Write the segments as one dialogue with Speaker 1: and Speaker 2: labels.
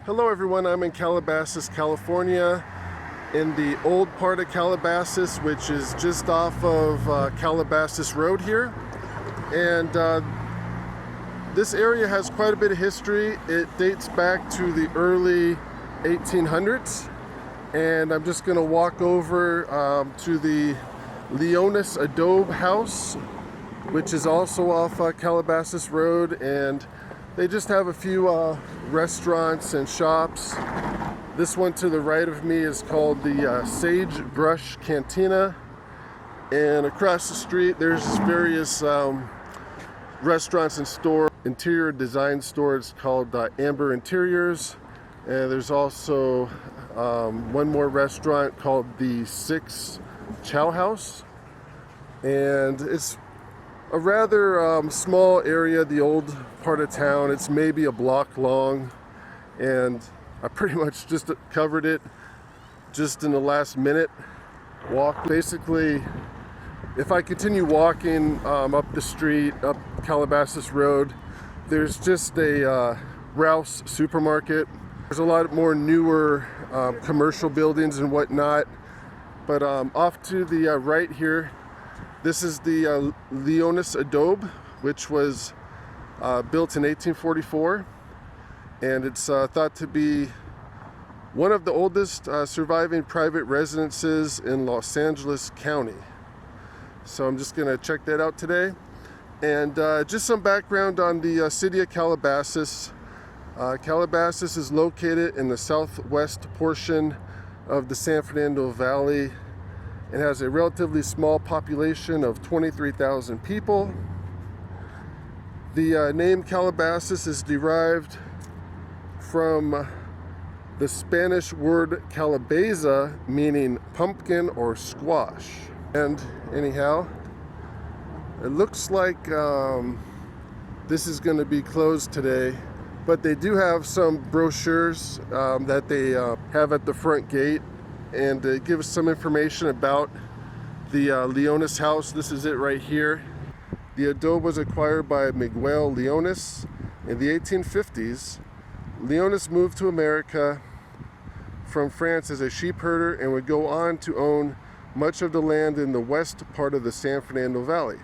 Speaker 1: Hello everyone, I'm in Calabasas, California, in the old part of Calabasas, which is just off of Calabasas Road here. And this area has quite a bit of history. It dates back to the early 1800s. And I'm just gonna walk over to the Leonis Adobe House, which is also off Calabasas Road, and they just have a few restaurants and shops. This one to the right of me is called the Sagebrush Cantina, and across the street there's various restaurants and stores. Interior design stores called Amber Interiors, and there's also one more restaurant called the Six Chow House, and it's a rather small area, the old part of town. It's maybe a block long, and I pretty much just covered it just in the last minute walk. Basically, if I continue walking up the street, up Calabasas Road, there's just a Rouse supermarket. There's a lot more newer commercial buildings and whatnot, but off to the right here, this is the Leonis Adobe, which was built in 1844, and it's thought to be one of the oldest surviving private residences in Los Angeles County. So I'm just gonna check that out today. And just some background on the city of Calabasas. Calabasas is located in the southwest portion of the San Fernando Valley. It has a relatively small population of 23,000 people. The name Calabasas is derived from the Spanish word calabaza, meaning pumpkin or squash. And anyhow, it looks like this is going to be closed today, but they do have some brochures that they have at the front gate, and it gives some information about the Leonis house. This is it right here. The adobe was acquired by Miguel Leonis in the 1850s. Leonis moved to America from France as a sheep herder and would go on to own much of the land in the west part of the San Fernando Valley.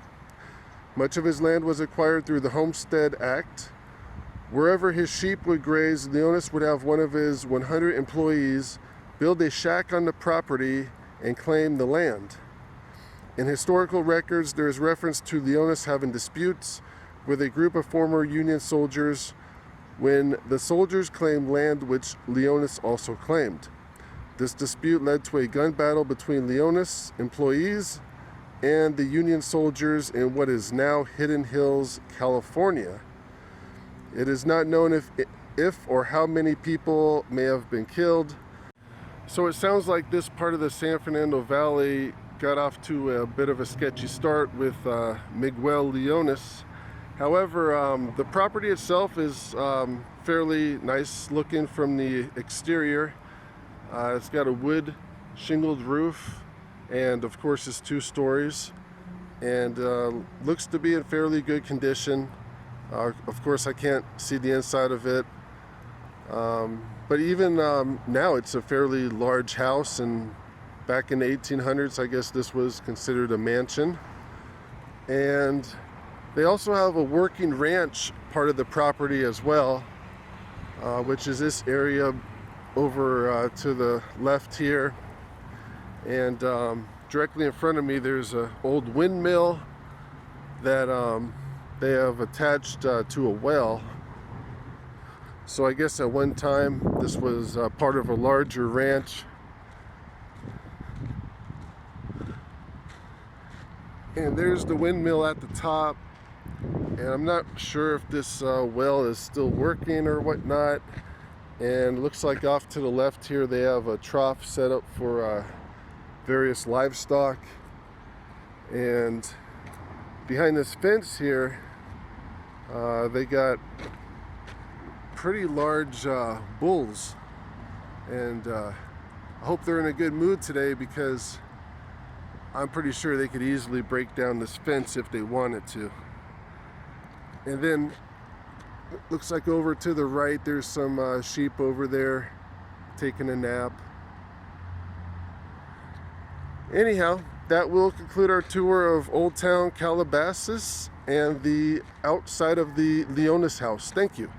Speaker 1: Much of his land was acquired through the Homestead Act. Wherever his sheep would graze, Leonis would have one of his 100 employees build a shack on the property and claim the land. In historical records, there is reference to Leonis having disputes with a group of former Union soldiers when the soldiers claimed land which Leonis also claimed. This dispute led to a gun battle between Leonis employees and the Union soldiers in what is now Hidden Hills, California. It is not known if or how many people may have been killed. So it sounds like this part of the San Fernando Valley got off to a bit of a sketchy start with Miguel Leonis. However, the property itself is fairly nice looking from the exterior. It's got a wood shingled roof, and of course it's 2 stories, and looks to be in fairly good condition. Of course I can't see the inside of it. But even now it's a fairly large house, and back in the 1800s I guess this was considered a mansion. And they also have a working ranch part of the property as well, which is this area over to the left here. And directly in front of me there's an old windmill that they have attached to a well. So I guess at one time this was part of a larger ranch. And there's the windmill at the top, and I'm not sure if this well is still working or whatnot. And it looks like off to the left here they have a trough set up for various livestock. And behind this fence here they got pretty large bulls, and I hope they're in a good mood today, because I'm pretty sure they could easily break down this fence if they wanted to. And then Looks like over to the right there's some sheep over there taking a nap. Anyhow, that will conclude our tour of Old Town Calabasas and the outside of the Leonis house. Thank you.